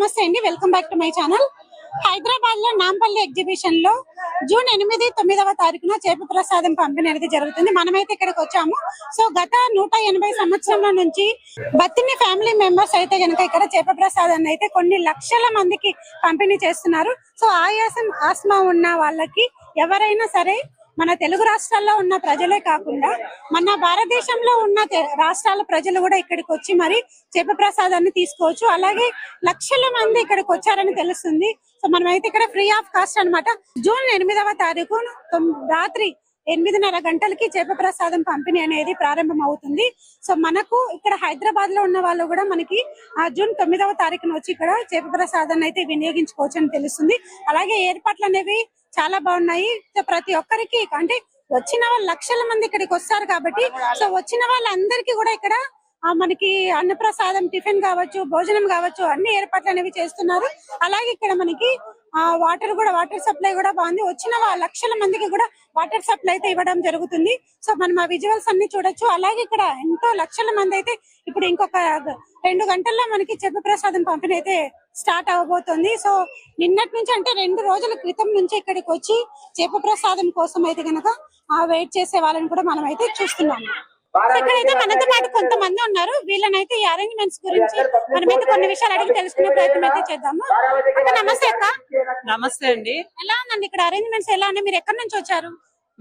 నమస్తే అండి, welcome back to my channel. Hyderabad లో నాంపల్లి ఎగ్జిబిషన్ లో జూన్ 8, 9వ తారీఖున చేప ప్రసాదం పంపిణీ అనేది జరుగుతుంది. మనమైతే ఇక్కడికి వచ్చాము. సో గత 180 సంవత్సరాల నుంచి బత్తిని ఫ్యామిలీ మెంబర్స్ అయితే గనక ఇక్కడ చేప ప్రసాదాన్ని అయితే కొన్ని లక్షల మందికి పంపిణీ చేస్తున్నారు. సో ఆయాసం, ఆస్మా ఉన్న వాళ్ళకి ఎవరైనా సరే మన తెలుగు రాష్ట్రాల్లో ఉన్న ప్రజలే కాకుండా మన భారతదేశంలో ఉన్న రాష్ట్రాల ప్రజలు కూడా ఇక్కడికి వచ్చి మరి చేప ప్రసాదాన్ని తీసుకోవచ్చు. అలాగే లక్షల మంది ఇక్కడికి వచ్చారని తెలుస్తుంది. సో మనమైతే ఇక్కడ ఫ్రీ ఆఫ్ కాస్ట్ అన్నమాట. జూన్ 8వ తారీఖు రాత్రి 8:30 గంటలకి చేప ప్రసాదం పంపిణీ అనేది ప్రారంభం అవుతుంది. సో మనకు ఇక్కడ హైదరాబాద్ లో ఉన్న వాళ్ళు కూడా మనకి జూన్ 9వ తారీఖున వచ్చి ఇక్కడ చేప ప్రసాదాన్ని అయితే వినియోగించుకోవచ్చు అని తెలుస్తుంది. అలాగే ఏర్పాట్లు అనేవి చాలా బాగున్నాయి. ప్రతి ఒక్కరికి అంటే వచ్చిన వాళ్ళు లక్షల మంది ఇక్కడికి వస్తారు కాబట్టి సో వచ్చిన వాళ్ళందరికీ కూడా ఇక్కడ మనకి అన్నప్రసాదం, టిఫిన్ కావచ్చు, భోజనం కావచ్చు, అన్ని ఏర్పాట్లు అనేవి చేస్తున్నారు. అలాగే ఇక్కడ మనకి వాటర్ సప్లై కూడా బాగుంది. వచ్చిన లక్షల మందికి కూడా వాటర్ సప్లై అయితే ఇవ్వడం జరుగుతుంది. సో మనం ఆ విజువల్స్ అన్ని చూడొచ్చు. అలాగే ఇక్కడ ఎంతో లక్షల మంది అయితే ఇప్పుడు ఇంకొక 2 గంటల్లో మనకి చేప ప్రసాదం పంపిణీ అయితే స్టార్ట్ అవబోతుంది. సో నిన్నటి నుంచి అంటే 2 రోజుల క్రితం నుంచి ఇక్కడికి వచ్చి చేప ప్రసాదం కోసం అయితే గనక వెయిట్ చేసే వాళ్ళని కూడా మనం అయితే చూస్తున్నాము. ఇక్కడైతే మనతో పాటు కొంతమంది ఉన్నారు. వీళ్ళనైతే ఈ అరేంజ్మెంట్స్ గురించి మనమైతే కొన్ని విషయాలు అడిగి తెలుసుకునే ప్రయత్నం అయితే చేద్దాము. నమస్తే అక్క. నమస్తే అండి. ఎలా ఉందండి ఇక్కడ అరేంజ్మెంట్స్? ఎలా ఉన్నాయి? మీరు ఎక్కడి నుంచి వచ్చారు?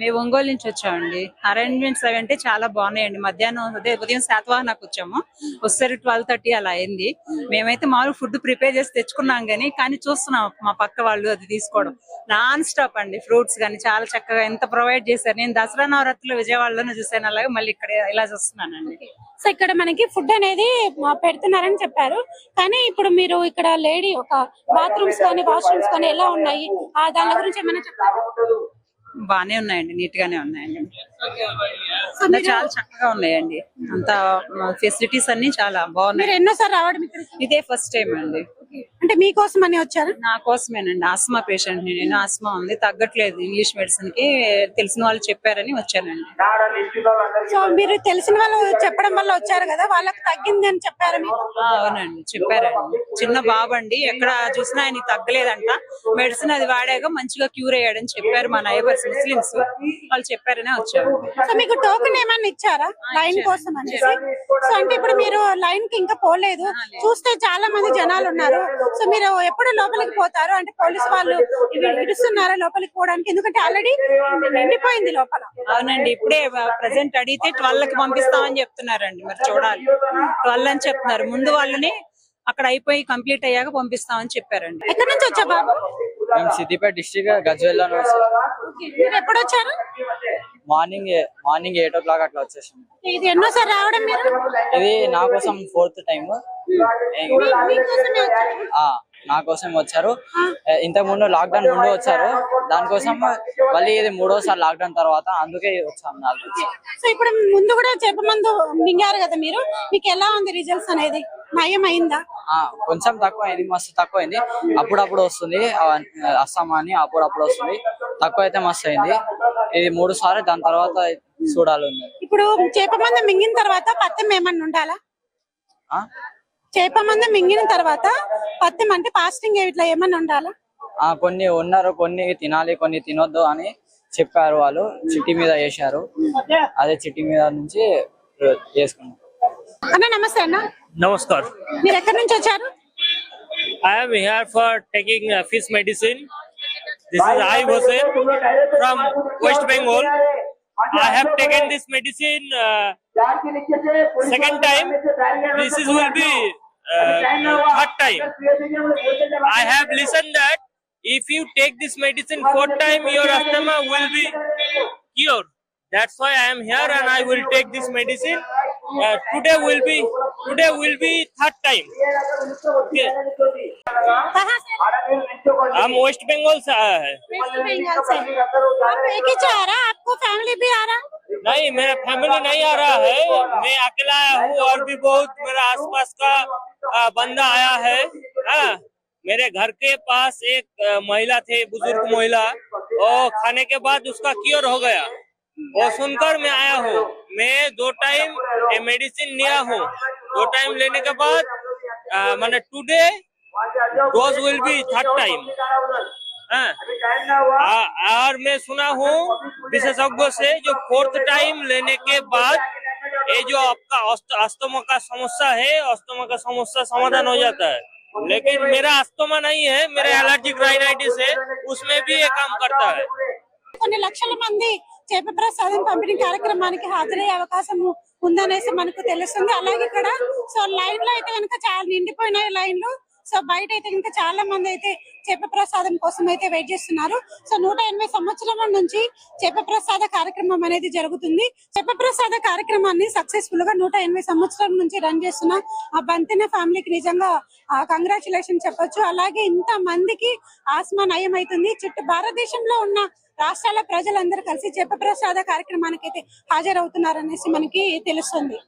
మేము ఒంగోలు నుంచి వచ్చామండి. అరేంజ్మెంట్స్ అవి అంటే చాలా బాగున్నాయండి. మధ్యాహ్నం ఉదయం శాతవాహనకు వచ్చాము. వస్తారు 12:30 అలా అయింది. మేమైతే మామూలు ఫుడ్ ప్రిపేర్ చేసి తెచ్చుకున్నాం కానీ చూస్తున్నాం మా పక్క వాళ్ళు అది తీసుకోవడం నాన్ స్టాప్ అండి. ఫ్రూట్స్ కానీ చాలా చక్కగా ఎంత ప్రొవైడ్ చేశారు. నేను దసరా నవరాత్రులు విజయవాడలోనే చూసాను, అలాగే మళ్ళీ ఇక్కడ ఇలా చూస్తున్నానండి. సో ఇక్కడ మనకి ఫుడ్ అనేది పెడుతున్నారని చెప్పారు. కానీ ఇప్పుడు మీరు ఇక్కడ లేడీ ఒక బాత్రూమ్స్ కానీ వాష్రూమ్స్ కానీ ఎలా ఉన్నాయి, దాని గురించి ఏమైనా చెప్పారు? బానే ఉన్నాయండి, నీట్ గానే ఉన్నాయండి. చాలా చక్కగా ఉన్నాయండి. అంత ఫెసిలిటీస్ అన్ని చాలా బాగున్నాయి. ఎన్నోసారి రావడం ఇదే ఫస్ట్ టైం అండి. అంటే మీకోసం అని వచ్చారు? నా కోసమేనండి. ఆస్మా పేషెంట్ ని నేను. ఆస్మా ఉంది, తగ్గట్లేదు. ఇంగ్లీష్ మెడిసిన్ కి తెలిసిన వాళ్ళు చెప్పారని వచ్చానండి. సో మీరు తెలిసిన వాళ్ళు చెప్పడం వల్ల వచ్చారు కదా, వాళ్ళకి తగ్గింది అని చెప్పారు మీకు? అవునండి, చెప్పారండి. చిన్న బాబు అండి, ఎక్కడ చూసినా ఆయన తగ్గలేదంట. మెడిసిన్ అది వాడాక మంచిగా క్యూర్ అయ్యాడని చెప్పారు మా నైబర్స్ ముస్లిమ్స్. వాళ్ళు చెప్పారనే వచ్చారు. సో మీకు టోకెన్ ఏమన్నా ఇచ్చారా లైన్ కోసం అనేసి? సో అంటే ఇప్పుడు మీరు లైన్ కి ఇంకా పోలేదు, చూస్తే చాలా మంది జనాలు ఉన్నారు. సో మీరు ఎప్పుడు లోపలికి పోతారు? అంటే పోలీసు వాళ్ళు ఇడుస్తున్నారా లోపలికి పోవడానికి? ఎందుకంటే ఆల్రెడీ నిండిపోయింది లోపల. అవునండి, ఇప్పుడే ప్రెసెంట్ అడిగితే 12కి పంపిస్తామని చెప్తున్నారండి. మరి చూడాలి. 12 అని చెప్తున్నారు. ముందు వాళ్ళని అక్కడ అయిపోయి కంప్లీట్ అయ్యాక పంపిస్తామని చెప్పారండి. ఎక్కడి నుంచి వచ్చా బాబు? సిద్దిపేట డిస్ట్రిక్ట్ గజ్వేల్. మీరు ఎప్పుడు వచ్చారు? మార్నింగ్ 8 o'clock అట్లా వచ్చేసాం. ఇది ఎన్నోసారి రావడం మీరు? ఇది నా కోసం 4th టైం. నా కోసం వచ్చారు. ఇంతకు ముందు లాక్డౌన్ ముందు వచ్చారు, దానికోసం మళ్ళీ ఇది 3వసారి లాక్డౌన్ తర్వాత, అందుకే వచ్చాము. సో ఇప్పుడు ముందు కూడా చెప్పమందు మింగారు కదా మీరు, మీకు ఎలా ఉంది రిజల్ట్స్ అనేది? నయం అయిందా? కొంచెం తక్కువ అయింది, మస్తు తక్కువ అయింది. అప్పుడప్పుడు వస్తుంది అస్సామా అని, అప్పుడప్పుడు వస్తుంది. తక్కువ అయితే మస్తు అయింది. ఇది 3 సార్లు, దాని తర్వాత చూడాలి. ఇప్పుడు చేప మందు మింగిన తర్వాత పత్యం ఏమన్నా ఉండాలా? చేప మందు మింగిన తర్వాత పత్యం అంటే ఫాస్టింగ్ ఇట్లా ఏమన్నా ఉండాలా? కొన్ని ఉన్నారు, కొన్ని తినాలి, కొన్ని తినొద్దు అని చెప్పారు. వాళ్ళు చిట్టి మీద వేశారు. అదే చిట్టి మీద నుంచి చేసుకున్నాం. అన్న నమస్తే. అన్న నమస్కార్. మీరు ఎక్కడి నుంచి వచ్చారు? I am here for taking fish medicine. This is Aib Hossain from West Bengal. I have taken this medicine second time. This will be third time. I have listened that if you take this medicine 4th time, your asthma will be cured. That's why I am here and I will take this medicine. Today will be third time. Okay. हम waste Bengal से आया है। आप एक ही चाह रहा? आपको family भी आ रहा? नहीं, मेरा फैमिली नहीं आ रहा है, मैं अकेला आया हूँ और भी बहुत मेरा आसपास का बंदा आया है। मेरे घर के पास एक महिला थे, बुजुर्ग महिला, और खाने के बाद उसका क्योर हो गया। वो सुनकर मैं आया हूँ। मैं 2 टाइम मेडिसिन लिया हूँ। 2 टाइम लेने के बाद मैंने today those will be third time. हाँ। और मैं सुना हूँ विशेषज्ञों से जो फोर्थ टाइम लेने के बाद ये जो आपका अस्थमा का समस्या है, अस्थमा का समस्या समाधान हो जाता है। लेकिन मेरा अस्थमा नहीं है, मेरा एलर्जिक राइनाइटिस है, उसमें भी ये काम करता है। కొన్ని లక్షల మంది చేప ప్రసాదం పంపిణీ కార్యక్రమానికి హాజరయ్యే అవకాశం ఉందనేసి మనకు తెలుస్తుంది. అలాగే ఇక్కడ సో లైన్ లో అయితే కనుక చాలా నిండిపోయినాయి లైన్లు. సో బయట అయితే ఇంకా చాలా మంది అయితే చేప ప్రసాదం కోసం అయితే వెయిట్ చేస్తున్నారు. సో 180 సంవత్సరాల నుంచి చేప ప్రసాద కార్యక్రమం అనేది జరుగుతుంది. చేప ప్రసాద కార్యక్రమాన్ని సక్సెస్ఫుల్ గా 180 సంవత్సరాల నుంచి రన్ చేస్తున్న ఆ బంతిన ఫ్యామిలీకి నిజంగా కంగ్రాచులేషన్ చెప్పొచ్చు. అలాగే ఇంత మందికి ఆస్మా నయం అవుతుంది. చుట్టూ భారతదేశంలో ఉన్న రాష్ట్రాల ప్రజలందరూ కలిసి చేప ప్రసాద కార్యక్రమానికి అయితే హాజరవుతున్నారనేసి మనకి తెలుస్తుంది.